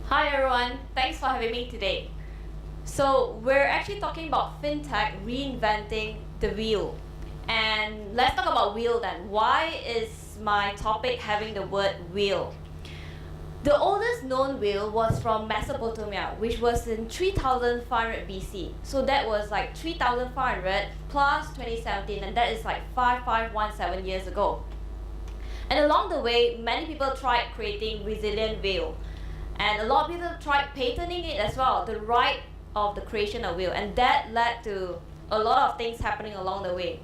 Hi everyone, thanks for having me today. So we're actually talking about fintech reinventing the wheel. And let's talk about wheel then. Why is my topic having the word wheel? The oldest known wheel was from Mesopotamia, which was in 3500 BC. So that was like 3500 plus 2017, and that is like 5517 years ago. And along the way, many people tried creating resilient wheel. And a lot of people tried patenting it as well, the right of the creation of wheel. And that led to a lot of things happening along the way.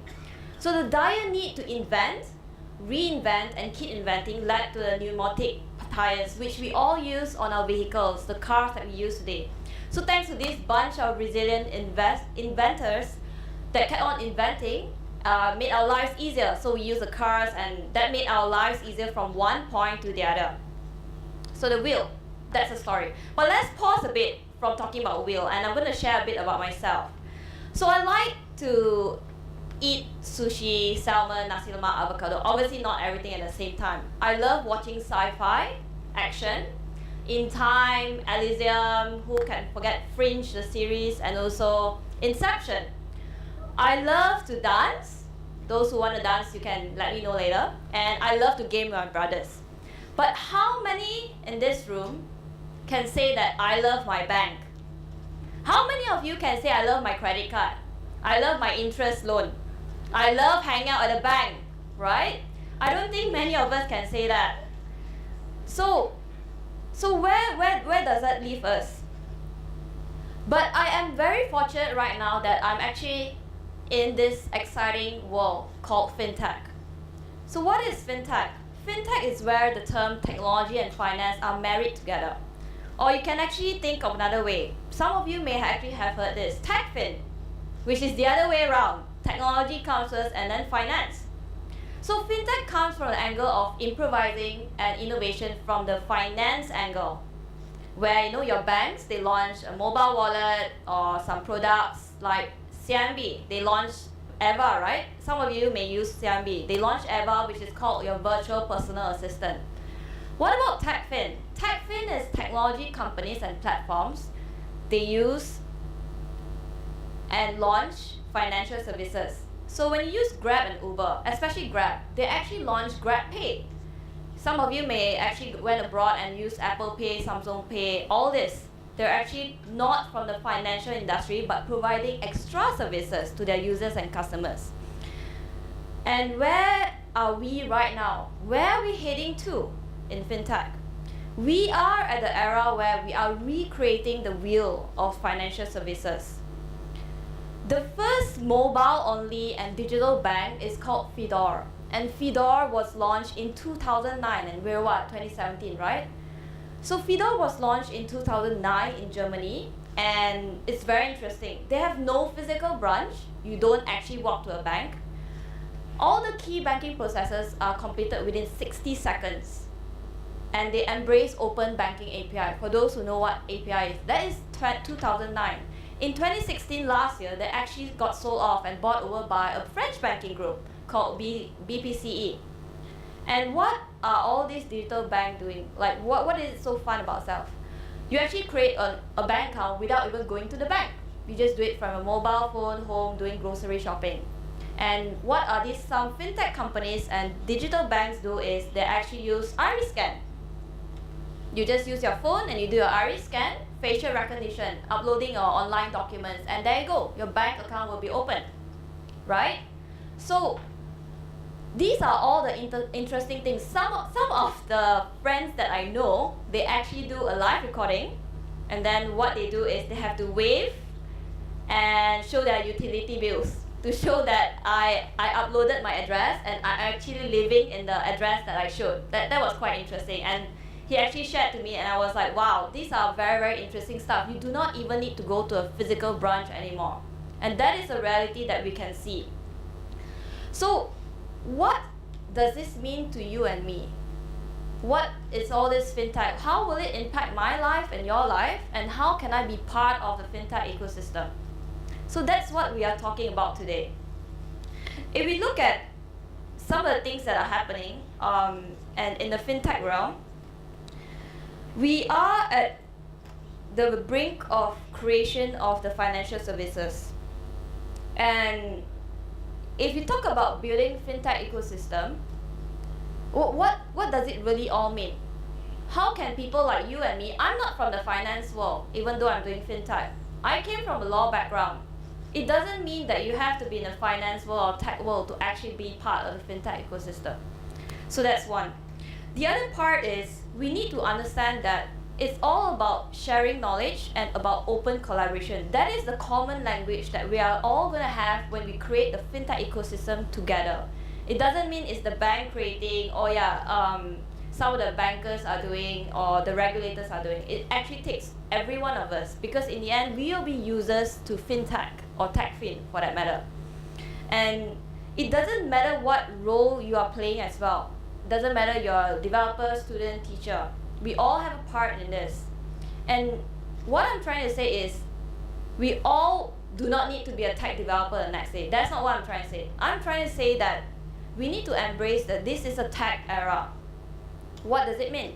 So the dire need to invent, reinvent, and keep inventing led to the pneumatic tires, which we all use on our vehicles, the cars that we use today. So thanks to this bunch of resilient inventors that kept on inventing, made our lives easier. So we use the cars, and that made our lives easier from one point to the other. So the wheel, that's the story. But let's pause a bit from talking about wheel, and I'm going to share a bit about myself. So I like to eat sushi, salmon, nasi lemak, avocado. Obviously not everything at the same time. I love watching sci-fi, action, In Time, Elysium, who can forget Fringe, the series, and also Inception. I love to dance. Those who want to dance, you can let me know later. And I love to game with my brothers. But how many in this room can say that I love my bank? How many of you can say I love my credit card? I love my interest loan. I love hanging out at the bank, right? I don't think many of us can say that. So where does that leave us? But I am very fortunate right now that I'm actually in this exciting world called fintech. So what is fintech? Fintech is where the term technology and finance are married together. Or you can actually think of another way. Some of you may actually have heard this, TechFin, which is the other way around. Technology comes first and then finance. So fintech comes from the angle of improvising and innovation from the finance angle, where your banks, they launch a mobile wallet or some products like CMB. They launched EVA, right? Some of you may use CMB. They launched EVA, which is called your virtual personal assistant. What about TechFin? TechFin is technology companies and platforms. They use and launch financial services. So when you use Grab and Uber, especially Grab, they actually launched Grab Pay. Some of you may actually went abroad and used Apple Pay, Samsung Pay, all this. They're actually not from the financial industry, but providing extra services to their users and customers. And where are we right now? Where are we heading to in fintech? We are at the era where we are recreating the wheel of financial services. The first mobile-only and digital bank is called Fidor. And Fidor was launched in 2009, and we're what, 2017, right? So Fidor was launched in 2009 in Germany, and it's very interesting. They have no physical branch. You don't actually walk to a bank. All the key banking processes are completed within 60 seconds. And they embrace open banking API. For those who know what API is, that is 2009. In 2016, last year, they actually got sold off and bought over by a French banking group called BPCE. And what are all these digital banks doing? Like, what is so fun about Self? You actually create a bank account without even going to the bank. You just do it from a mobile phone, home, doing grocery shopping. And what are these some fintech companies and digital banks do is they actually use iris scan. You just use your phone and you do your iris scan, facial recognition, uploading your online documents, and there you go. Your bank account will be open, right? So these are all the interesting things. Some of the friends that I know, they actually do a live recording, and then what they do is they have to wave and show their utility bills to show that I uploaded my address and I'm actually living in the address that I showed. That was quite interesting. And he actually shared to me, and I was like, wow, these are very, very interesting stuff. You do not even need to go to a physical branch anymore. And that is a reality that we can see. So what does this mean to you and me? What is all this fintech? How will it impact my life and your life? And how can I be part of the fintech ecosystem? So that's what we are talking about today. If we look at some of the things that are happening and in the fintech realm, we are at the brink of creation of the financial services. And if you talk about building fintech ecosystem, what does it really all mean? How can people like you and me, I'm not from the finance world, even though I'm doing fintech. I came from a law background. It doesn't mean that you have to be in the finance world or tech world to actually be part of the fintech ecosystem. So that's one. The other part is we need to understand that it's all about sharing knowledge and about open collaboration. That is the common language that we are all going to have when we create the fintech ecosystem together. It doesn't mean it's the bank creating, some of the bankers are doing or the regulators are doing. It actually takes every one of us, because in the end we will be users to fintech or techfin for that matter. And it doesn't matter what role you are playing as well. It doesn't matter you're a developer, student, teacher. We all have a part in this. And what I'm trying to say is we all do not need to be a tech developer the next day. That's not what I'm trying to say. I'm trying to say that we need to embrace that this is a tech era. What does it mean?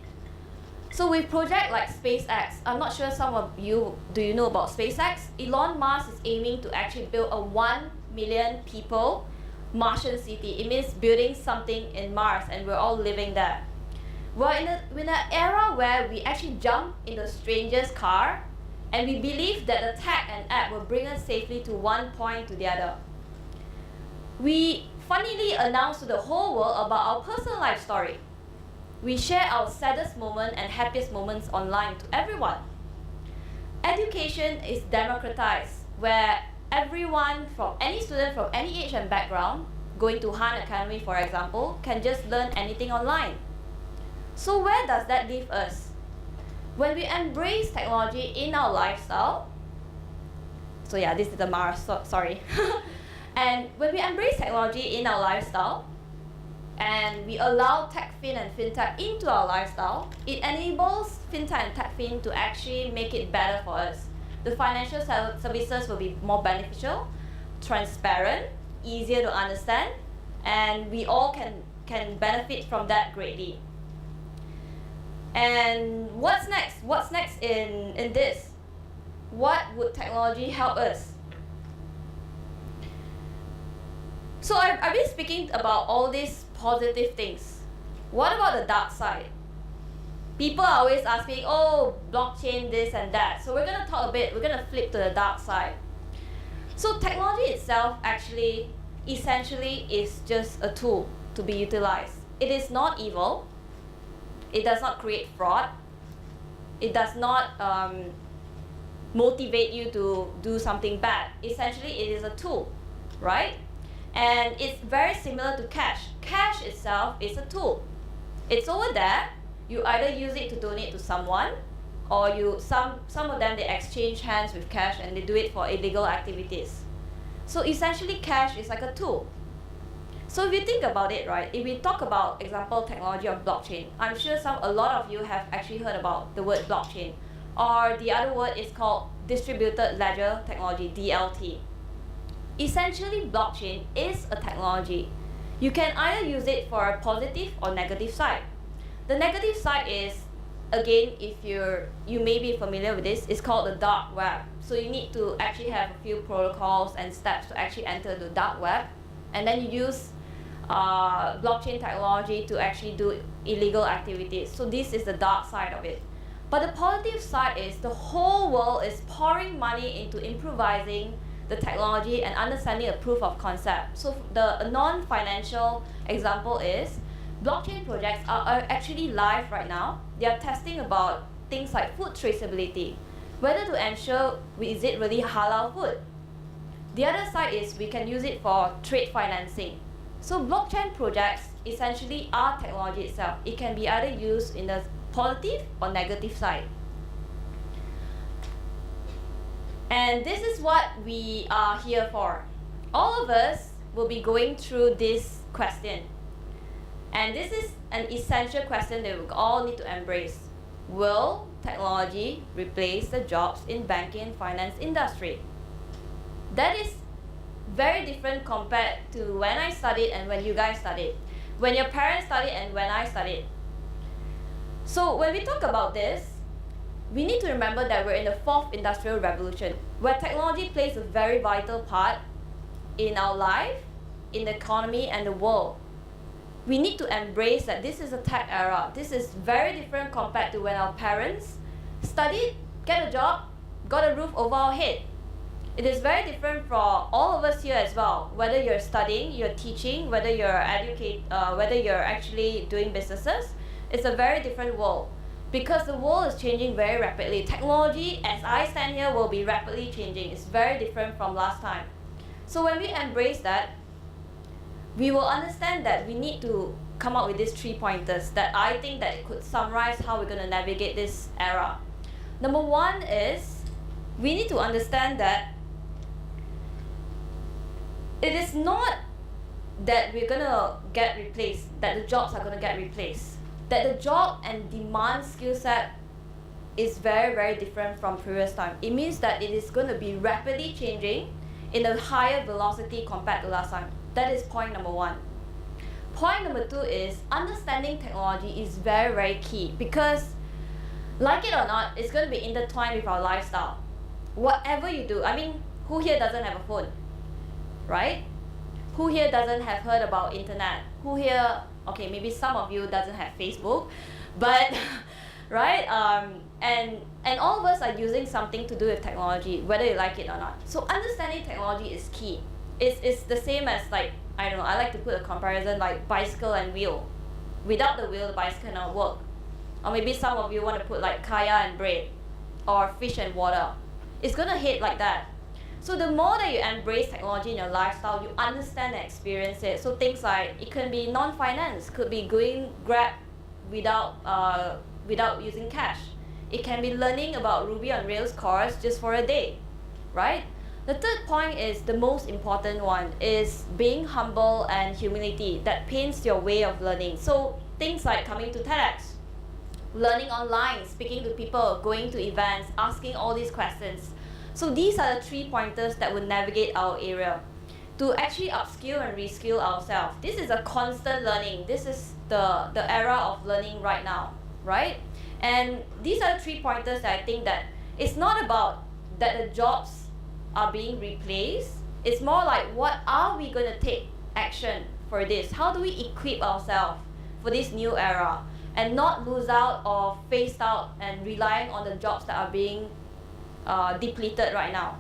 So with project like SpaceX, I'm not sure some of you, do you know about SpaceX? Elon Musk is aiming to actually build a 1 million people Martian city. It means building something in Mars and we're all living there. We're in an era where we actually jump in a stranger's car and we believe that the tech and app will bring us safely to one point to the other. We funnily announce to the whole world about our personal life story. We share our saddest moment and happiest moments online to everyone. Education is democratized, where everyone from any student from any age and background, going to Han Academy for example, can just learn anything online. So where does that leave us? When we embrace technology in our lifestyle, so yeah, this is the Mars, sorry. And when we embrace technology in our lifestyle, and we allow TechFin and FinTech into our lifestyle, it enables FinTech and TechFin to actually make it better for us. The financial services will be more beneficial, transparent, easier to understand, and we all can benefit from that greatly. And what's next? What's next in this? What would technology help us? So I've been speaking about all these positive things. What about the dark side? People are always asking, oh, blockchain, this and that. So we're going to talk a bit, we're going to flip to the dark side. So technology itself actually, essentially, is just a tool to be utilized. It is not evil. It does not create fraud. It does not motivate you to do something bad. Essentially, it is a tool, right? And it's very similar to cash. Cash itself is a tool. It's over there. You either use it to donate to someone, or some of them, they exchange hands with cash and they do it for illegal activities. So essentially cash is like a tool. So if you think about it, right, if we talk about example technology of blockchain, I'm sure a lot of you have actually heard about the word blockchain, or the other word is called distributed ledger technology, DLT. Essentially, blockchain is a technology. You can either use it for a positive or negative side. The negative side is, again, if you may be familiar with this, it's called the dark web. So you need to actually have a few protocols and steps to actually enter the dark web, and then you use blockchain technology to actually do illegal activities. So this is the dark side of it. But the positive side is the whole world is pouring money into improvising the technology and understanding a proof of concept. So the non-financial example is blockchain projects are actually live right now. They are testing about things like food traceability, whether to ensure is it really halal food. The other side is we can use it for trade financing. So blockchain projects essentially are technology itself. It can be either used in the positive or negative side. And this is what we are here for. All of us will be going through this question. And this is an essential question that we all need to embrace. Will technology replace the jobs in banking and finance industry? That is very different compared to when I studied and when you guys studied. When your parents studied and when I studied. So when we talk about this, we need to remember that we're in the fourth industrial revolution, where technology plays a very vital part in our life, in the economy and the world. We need to embrace that this is a tech era. This is very different compared to when our parents studied, get a job, got a roof over our head. It is very different for all of us here as well, whether you're studying, you're teaching, whether you're whether you're actually doing businesses. It's a very different world because the world is changing very rapidly. Technology, as I stand here, will be rapidly changing. It's very different from last time. So when we embrace that, we will understand that we need to come up with these 3 pointers that I think that it could summarize how we're going to navigate this era. Number 1 is we need to understand that it is not that we're going to get replaced, that the jobs are going to get replaced. That the job and demand skill set is very, very different from previous time. It means that it is going to be rapidly changing in a higher velocity compared to last time. That is point number 1. Point number 2 is understanding technology is very, very key because, like it or not, it's going to be intertwined with our lifestyle. Whatever you do, I mean, who here doesn't have a phone? Right? Who here doesn't have heard about internet? Who here, okay, maybe some of you doesn't have Facebook, but right? And all of us are using something to do with technology, whether you like it or not. So understanding technology is key. It's the same as, like, I don't know, I like to put a comparison like bicycle and wheel. Without the wheel, the bicycle cannot work. Or maybe some of you want to put like kaya and bread or fish and water. It's gonna hit like that. So the more that you embrace technology in your lifestyle, you understand and experience it. So things like, it can be non-finance, could be going Grab without using cash. It can be learning about Ruby on Rails course just for a day, right? The third point is the most important one, is being humble and humility that paints your way of learning. So things like coming to TEDx, learning online, speaking to people, going to events, asking all these questions. So these are the 3 pointers that will navigate our area to actually upskill and reskill ourselves. This is a constant learning. This is the era of learning right now, right? And these are the 3 pointers that I think that it's not about that the jobs are being replaced. It's more like, what are we going to take action for this? How do we equip ourselves for this new era and not lose out or phased out and relying on the jobs that are being depleted right now?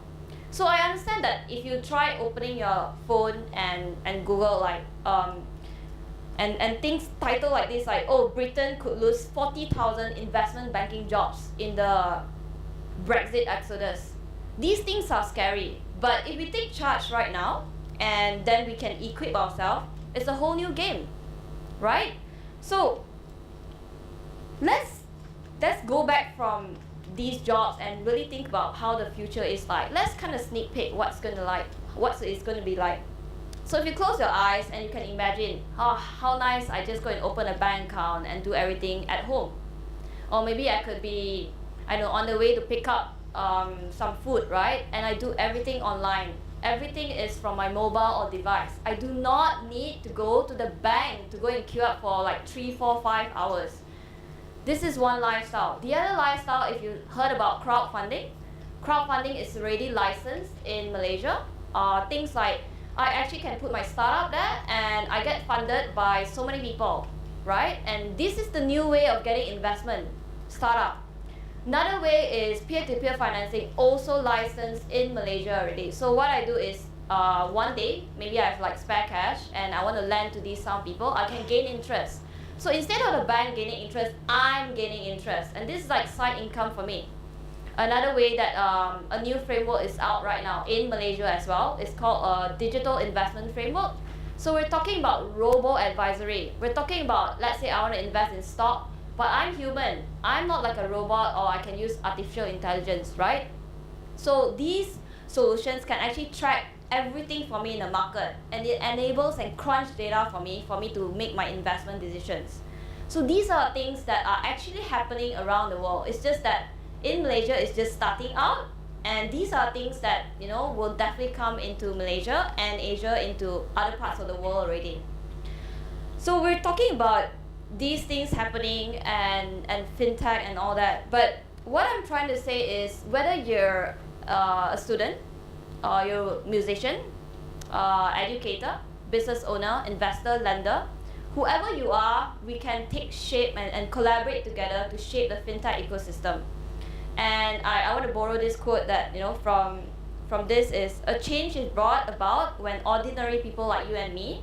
So I understand that if you try opening your phone and Google like and things title like this, like, oh, Britain could lose 40,000 investment banking jobs in the Brexit exodus. These things are scary, but if we take charge right now and then we can equip ourselves, it's a whole new game, right? So let's go back from these jobs and really think about how the future is like. Let's kind of sneak peek what it's going to be like. So if you close your eyes and you can imagine, how nice, I just go and open a bank account and do everything at home. Or maybe I could be, I know, on the way to pick up some food, right? And I do everything online. Everything is from my mobile or device. I do not need to go to the bank to go and queue up for like 3, 4, 5 hours. This is one lifestyle. The other lifestyle, if you heard about crowdfunding is already licensed in Malaysia. Things like, I actually can put my startup there and I get funded by so many people, right? And this is the new way of getting investment, startup. Another way is peer-to-peer financing, also licensed in Malaysia already. So what I do is, one day, maybe I have like spare cash and I want to lend to these some people, I can gain interest. So instead of the bank gaining interest, I'm gaining interest. And this is like side income for me. Another way that a new framework is out right now in Malaysia as well. It's called a digital investment framework. So we're talking about robo-advisory. We're talking about, let's say I want to invest in stock, but I'm human. I'm not like a robot, or I can use artificial intelligence, right? So these solutions can actually track everything for me in the market, and it enables and crunch data for me to make my investment decisions. So these are things that are actually happening around the world. It's just that in Malaysia, it's just starting out, and these are things that, you know, will definitely come into Malaysia and Asia, into other parts of the world already. So we're talking about these things happening and fintech and all that, but what I'm trying to say is whether you're a student, or you're a musician, educator, business owner, investor, lender, whoever you are, we can take shape and collaborate together to shape the fintech ecosystem. And I want to borrow this quote that, from this is, a change is brought about when ordinary people like you and me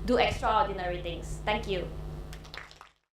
do extraordinary things. Thank you.